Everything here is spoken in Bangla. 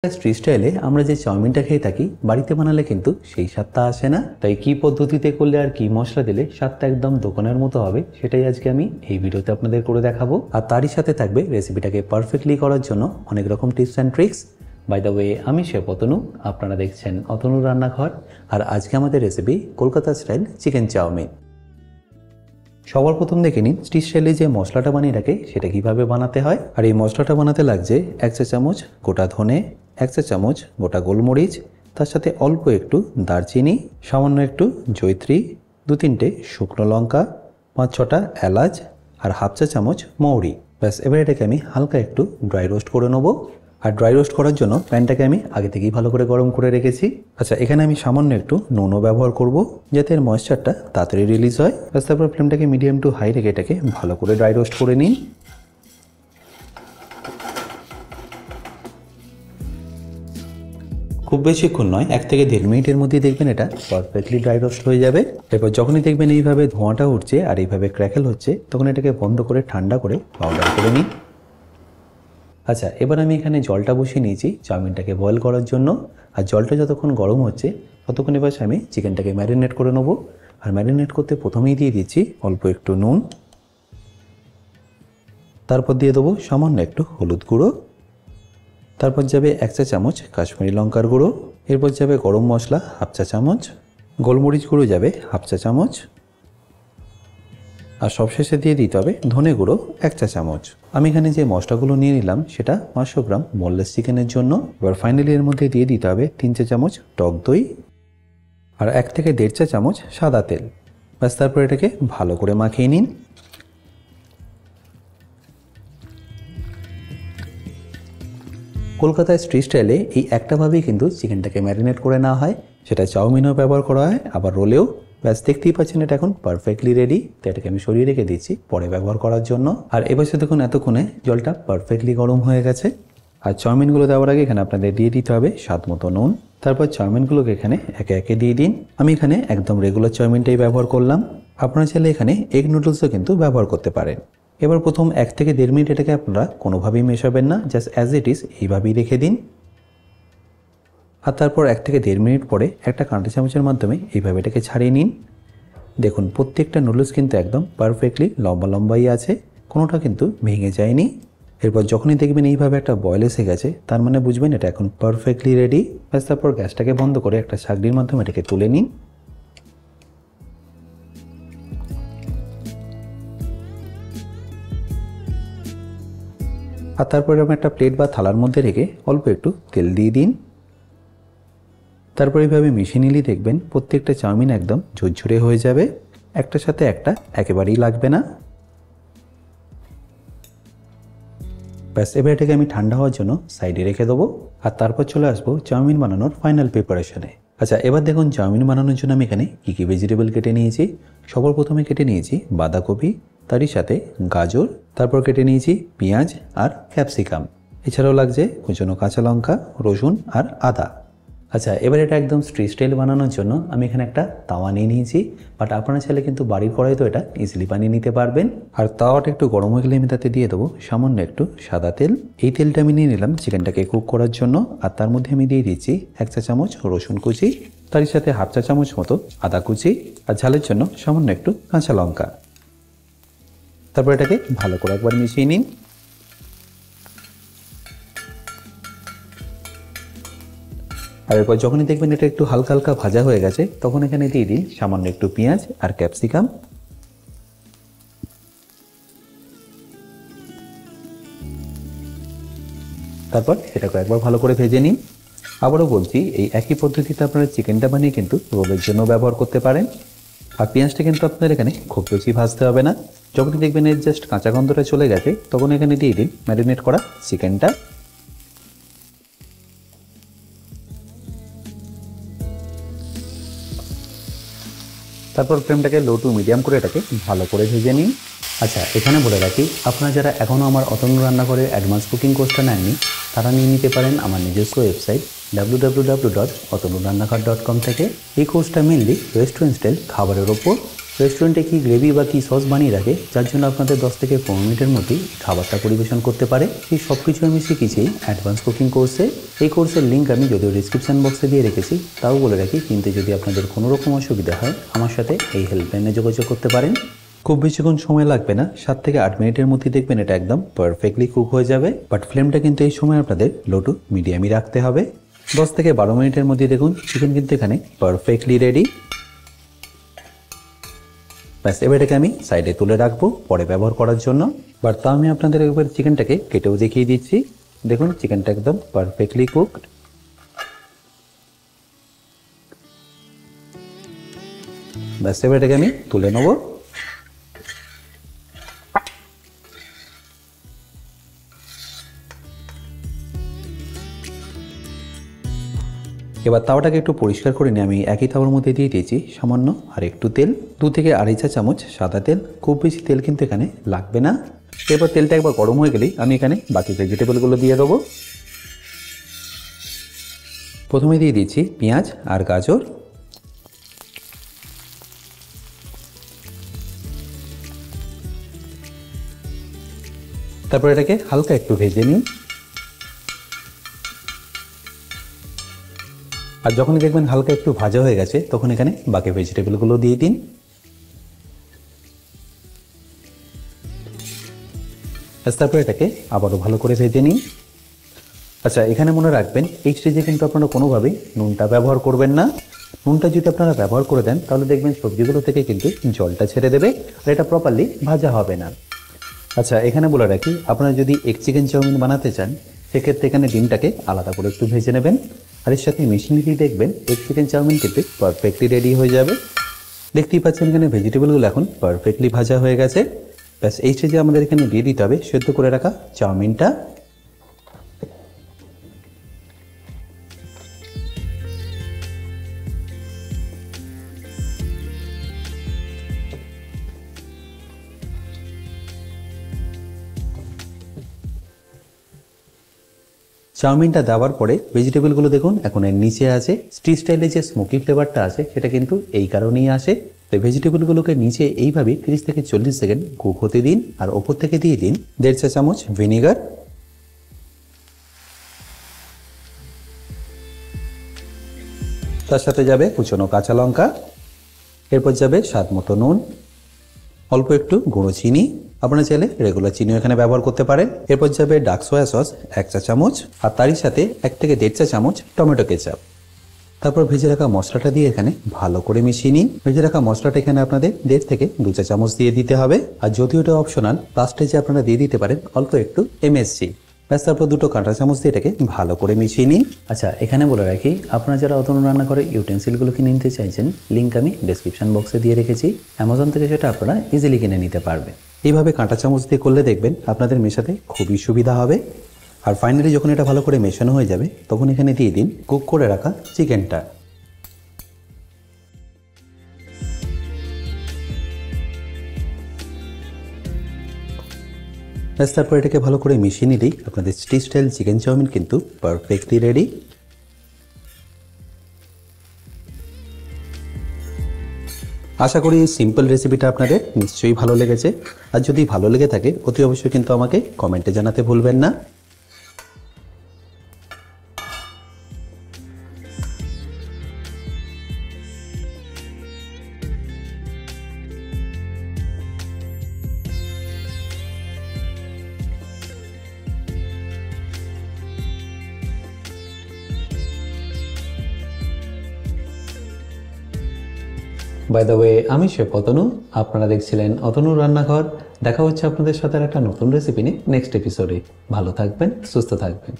স্ট্রিট স্টাইলে আমরা যে চাউমিনটা খেয়ে থাকি বাড়িতে বানালে কিন্তু সেই স্বাদটা আসে না। তাই কি পদ্ধতিতে করলে আর কি মশলা দিলে স্বাদটা একদম দোকানের মতো হবে সেটাই আজকে আমি এই ভিডিওতে আপনাদের করে দেখাবো। আর তারই সাথে থাকবে রেসিপিটাকে পারফেক্টলি করার জন্য অনেক রকম tips and tricks. By the way, আমি শেফ অতনু, আপনারা দেখছেন অতনুর রান্নাঘর। আর আজকে আমাদের recipe Kolkata style chicken chowmein. সবার প্রথম দেখে নিন স্ট্রিট স্টাইলে যে মশলাটা বানিয়ে রাখে সেটা কিভাবে বানাতে হয়। আর এই মশলাটা বানাতে লাগছে 1 চা চামচ গোটা ধনে, 1 চা চামচ গোটা গোলমরিচ, তার সাথে অল্প একটু দারচিনি, সামান্য একটু জয়িত্রী, 2-3টে শুকনো লঙ্কা, 5-6টা এলাচ আর হাফ চা চামচ মৌরি। ব্যাস, এবার এটাকে আমি হালকা একটু ড্রাই রোস্ট করে নেবো। আর ড্রাই রোস্ট করার জন্য প্যানটাকে আমি আগে থেকেই ভালো করে গরম করে রেখেছি। আচ্ছা, এখানে আমি সামান্য একটু নুনও ব্যবহার করব যাতে এর ময়েশ্চারটা তাড়াতাড়ি রিলিজ হয়। ব্যাস, তারপর ফ্লেমটাকে মিডিয়াম টু হাই রেখে এটাকে ভালো করে ড্রাই রোস্ট করে নিন। খুব বেশিক্ষণ নয়, 1 থেকে 1.5 মিনিটের মধ্যেই দেখবেন এটা পারফেক্টলি ড্রাই রোস্ট হয়ে যাবে। এরপর যখনই দেখবেন এইভাবে ধোঁয়াটা উঠছে আর এইভাবে ক্র্যাকেল হচ্ছে, তখন এটাকে বন্ধ করে ঠান্ডা করে পাউডার করে নিন। আচ্ছা, এবার আমি এখানে জলটা বসিয়ে নিয়েছি চাউমিনটাকে বয়েল করার জন্য। আর জলটা যতক্ষণ গরম হচ্ছে ততক্ষণ এবার আমি চিকেনটাকে ম্যারিনেট করে নেবো। আর ম্যারিনেট করতে প্রথমেই দিয়ে দিচ্ছি অল্প একটু নুন, তারপর দিয়ে দেবো সামান্য একটু হলুদ গুঁড়ো, তারপর যাবে 1 চা চামচ কাশ্মীরি লঙ্কার গুঁড়ো, এরপর যাবে গরম মশলা হাফ চা চামচ, গোলমরিচ গুঁড়ো যাবে হাফ চা চামচ, আর সবশেষে দিয়ে দিতে হবে ধনে গুঁড়ো 1 চা চামচ। আমি এখানে যে মশলাগুলো নিয়ে নিলাম সেটা 500 গ্রাম বোনলেস চিকেনের জন্য। এবার ফাইনালি এর মধ্যে দিয়ে দিতে হবে 3 চা চামচ টক দই আর 1 থেকে 1.5 চা চামচ সাদা তেল। ব্যাস, তারপর এটাকে ভালো করে মাখিয়ে নিন। কলকাতায় স্ট্রিট স্টাইলে এই একটাভাবেই কিন্তু চিকেনটাকে ম্যারিনেট করে নেওয়া হয়, সেটা চাউমিনেও ব্যবহার করা হয় আবার রোলেও। ব্যাস, দেখতেই পাচ্ছেন এটা এখন পারফেক্টলি রেডি। তো এটাকে আমি সরিয়ে রেখে দিচ্ছি পরে ব্যবহার করার জন্য। আর এবার দেখুন এতক্ষণে জলটা পারফেক্টলি গরম হয়ে গেছে। আর চাউমিনগুলো দেওয়ার আগে এখানে আপনাদের দিয়ে দিতে হবে স্বাদ মতো নুন। তারপর চাউমিনগুলোকে এখানে একে একে দিয়ে দিন। আমি এখানে একদম রেগুলার চাউমিনটাই ব্যবহার করলাম। আপনারা চাইলে এখানে এগ নুডলসও কিন্তু ব্যবহার করতে পারেন। এবার প্রথম 1 থেকে 1.5 মিনিট এটাকে আপনারা কোনোভাবেই মেশাবেন না, জাস্ট অ্যাজ ইট ইজ এইভাবেই রেখে দিন। আর তারপর 1 থেকে 1.5 মিনিট পরে একটা কাঁটা চামচের মাধ্যমে এইভাবে এটাকে ছাড়িয়ে নিন। দেখুন প্রত্যেকটা নুডলস কিন্তু একদম পারফেক্টলি লম্বা লম্বাই আছে, কোনোটা কিন্তু ভেঙে যায়নি। এরপর যখনই দেখবেন এইভাবে একটা বয়েল এসে গেছে, তার মানে বুঝবেন এটা এখন পারফেক্টলি রেডি। ব্যাস, তারপর গ্যাসটাকে বন্ধ করে একটা ছাঁকনির মাধ্যমে এটাকে তুলে নিন। আর তারপরে আমি একটা প্লেট বা থালার মধ্যে রেখে অল্প একটু তেল দিয়ে দিন। তারপর এইভাবে মিশিয়ে নিলেই দেখবেন প্রত্যেকটা চাউমিন একদম ঝরঝরে হয়ে যাবে, একটার সাথে একটা একেবারেই লাগবে না। ব্যাস, এবার এটাকে আমি ঠান্ডা হওয়ার জন্য সাইডে রেখে দেবো। আর তারপর চলে আসবো চাউমিন বানানোর ফাইনাল প্রিপারেশনে। আচ্ছা, এবার দেখুন চাউমিন বানানোর জন্য আমি এখানে কী কী ভেজিটেবল কেটে নিয়েছি। সবার প্রথমে কেটে নিয়েছি বাঁধাকপি, তারই সাথে গাজর, তারপর কেটে নিয়েছি পেঁয়াজ আর ক্যাপসিকাম। এছাড়াও লাগছে কুচনো কাঁচা লঙ্কা, রসুন আর আদা। আচ্ছা, এবার এটা একদম স্ট্রিট স্টাইল বানানোর জন্য আমি এখানে একটা তাওয়া নিয়ে নিয়েছি। বাট আপনারা চাইলে কিন্তু বাড়ির কড়াই তো এটা ইজিলি বানিয়ে নিতে পারবেন। আর তাওয়াটা একটু গরম হয়ে গেলে আমি তাতে দিয়ে দেবো সামান্য একটু সাদা তেল। এই তেলটা আমি নিয়ে নিলাম চিকেনটাকে কুক করার জন্য। আর তার মধ্যে আমি দিয়ে দিচ্ছি 1 চা চামচ রসুন কুচি, তারই সাথে হাফ চা চামচ মতো আদা কুচি, আর ঝালের জন্য সামান্য একটু কাঁচা লঙ্কা। তারপর এটাকে ভালো করে একবার মিশিয়ে নিন। আর এরপর যখনই দেখবেন এটা একটু হালকা হালকা ভাজা হয়ে গেছে, তখন এখানে দিয়ে দিন সামান্য একটু পেঁয়াজ আর ক্যাপসিকাম। তারপর এটাকে একবার ভালো করে ভেজে নিন। আবারও বলছি, এই একই পদ্ধতিতে আপনারা চিকেনটা বানিয়ে কিন্তু রোলের জন্য ব্যবহার করতে পারেন। আর পেঁয়াজটা কিন্তু আপনাদের এখানে খুব বেশি ভাজতে হবে না। যখনই দেখবেন এর জাস্ট কাঁচা গন্ধটা চলে গেছে, তখন এখানে দিয়ে দিন ম্যারিনেট করা চিকেনটা। তারপর ফ্লেমটাকে লো টু মিডিয়াম করে এটাকে ভালো করে ভেজে নিন। আচ্ছা, এখানে বলে রাখি, আপনারা যারা এখনও আমার অতনু রান্নাঘরের অ্যাডভান্স কুকিং কোর্সটা নেননি, তারা নিয়ে নিতে পারেন আমার নিজস্ব ওয়েবসাইট www.otonurannakar.com থেকে। এই কোর্সটা মেনলি রেস্টুরেন্ট স্টাইল খাবারের ওপর। রেস্টুরেন্টে কি গ্রেভি বা কি সস বানিয়ে রাখে, যার জন্য আপনাদের 10 থেকে 15 মিনিটের মধ্যেই খাবারটা পরিবেশন করতে পারে। এই সব কিছু আমি শিখেছি অ্যাডভান্স কুকিং কোর্সে। এই কোর্সের লিঙ্ক আমি যদিও ডিসক্রিপশন বক্সে দিয়ে রেখেছি, তাও বলে রাখি কিন্তু যদি আপনাদের কোনো রকম অসুবিধা হয় আমার সাথে এই হেল্পলাইনে যোগাযোগ করতে পারেন। খুব বেশিক্ষণ সময় লাগবে না, 7 থেকে 8 মিনিটের মধ্যে দেখবেন এটা একদম পারফেক্টলি কুক হয়ে যাবে। বাট ফ্লেমটা কিন্তু এই সময় আপনাদের লো টু মিডিয়ামই রাখতে হবে। 10 থেকে 12 মিনিটের মধ্যে দেখুন চিকেন কিন্তু এখানে পারফেক্টলি রেডি। ব্যাস, এবার এটাকে আমি সাইডে তুলে রাখবো পরে ব্যবহার করার জন্য। বাট তা আমি আপনাদের একবার চিকেনটাকে কেটেও দেখিয়ে দিচ্ছি। দেখুন চিকেনটা একদম পারফেক্টলি কুকড। ব্যাস, এবার এটাকে আমি তুলে নেবো। এবার তাওয়াটাকে একটু পরিষ্কার করে নিয়ে আমি একই তাওয়ার মধ্যে দিয়ে দিয়েছি সামান্য আর একটু তেল, 2 থেকে 2.5 চা চামচ সাদা তেল। খুব বেশি তেল কিন্তু এখানে লাগবে না। এরপর তেলটা একবার গরম হয়ে গেলেই আমি এখানে বাকি ভেজিটেবলগুলো দিয়ে দেবো। প্রথমে দিয়ে দিচ্ছি পেঁয়াজ আর গাজর। তারপর এটাকে হালকা একটু ভেজে নিই। আর যখনই দেখবেন হালকা একটু ভাজা হয়ে গেছে তখন এখানে বাকি ভেজিটেবলগুলো দিয়ে দিন। তারপর এটাকে আবারও ভালো করে ভেজে নিন। আচ্ছা, এখানে মনে রাখবেন এই স্টেজে কিন্তু আপনারা কোনোভাবেই নুনটা ব্যবহার করবেন না। নুনটা যদি আপনারা ব্যবহার করে দেন তাহলে দেখবেন সবজিগুলো থেকে কিন্তু জলটা ছেড়ে দেবে আর এটা প্রপারলি ভাজা হবে না। আচ্ছা, এখানে বলে রাখি আপনারা যদি এগ চিকেন চাউমিন বানাতে চান সেক্ষেত্রে এখানে ডিমটাকে আলাদা করে একটু ভেজে নেবেন। আর এর সাথে মিশিয়ে দিয়ে দেখবেন এগ চিকেন চাউমিন কিন্তু পারফেক্টলি রেডি হয়ে যাবে। দেখতেই পাচ্ছেন এখানে ভেজিটেবলগুলো এখন পারফেক্টলি ভাজা হয়ে গেছে। ব্যাস, এই স্টেজে আমাদের এখানে দিয়ে দিতে হবে সেদ্ধ করে রাখা চাউমিনটা। চাউমিনটা দেওয়ার পরে ভেজিটেবলগুলো দেখুন এখন এর নিচে আছে। স্ট্রিট স্টাইলে যে স্মোকি ফ্লেভারটা আছে সেটা কিন্তু এই কারণেই আসে। তো ভেজিটেবলগুলোকে নিচে এইভাবে 30 থেকে 40 সেকেন্ড কুক হতে দিন। আর ওপর থেকে দিয়ে দিন 1.5 চা চামচ ভিনেগার। তার সাথে যাবে কুচনো কাঁচা লঙ্কা, এরপর যাবে স্বাদ মতো নুন, অল্প একটু গুঁড়ো চিনি, আপনারা চাইলে রেগুলার চিনিও এখানে ব্যবহার করতে পারেন। এরপর যাবে ডার্ক সয়া সস 1 চা চামচ, আর তারই সাথে 1 থেকে 1.5 চা চামচ টমেটো কেচাপ। তারপর ভেজে রাখা মশলাটা দিয়ে এখানে ভালো করে মিশিয়ে নিন। ভেজে রাখা মশলাটা এখানে আপনাদের 1.5 থেকে 2 চা চামচ দিয়ে দিতে হবে। আর যদিও এটা অপশনাল, লাস্টে যে আপনারা দিয়ে দিতে পারেন অল্প একটু MSG। ব্যাস, তারপর 2 কাঁটা চামচ দিয়ে এটাকে ভালো করে মিশিয়ে নিন। আচ্ছা, এখানে বলে রাখি আপনারা যারা অতনু রান্না করে ইউটেন্সিলগুলো কিনে নিতে চাইছেন লিঙ্ক আমি ডেসক্রিপশন বক্সে দিয়ে রেখেছি। অ্যামাজন থেকে সেটা আপনারা ইজিলি কিনে নিতে পারবেন। এইভাবে কাঁটা চামচ দিয়ে করলে দেখবেন আপনাদের মেশাতে খুবই সুবিধা হবে। আর ফাইনালি যখন এটা ভালো করে মেশানো হয়ে যাবে তখন এখানে দিয়ে দিন কুক করে রাখা চিকেনটা। ব্যাস, তারপর এটাকে ভালো করে মিশিয়ে নিলেই আপনাদের স্ট্রিট স্টাইল চিকেন চাউমিন কিন্তু পারফেক্টলি রেডি। আশা করি এই সিম্পল রেসিপিটা আপনাদের নিশ্চয়ই ভালো লেগেছে। আর যদি ভালো লেগে থাকে অতি অবশ্যই কিন্তু আমাকে কমেন্টে জানাতে ভুলবেন না। বাই দ্য ওয়ে, আমি শেফ অতনু, আপনারা দেখছিলেন অতনুর রান্নাঘর। দেখা হচ্ছে আপনাদের সাথে একটা নতুন রেসিপি নিয়ে নেক্সট এপিসোডে। ভালো থাকবেন, সুস্থ থাকবেন।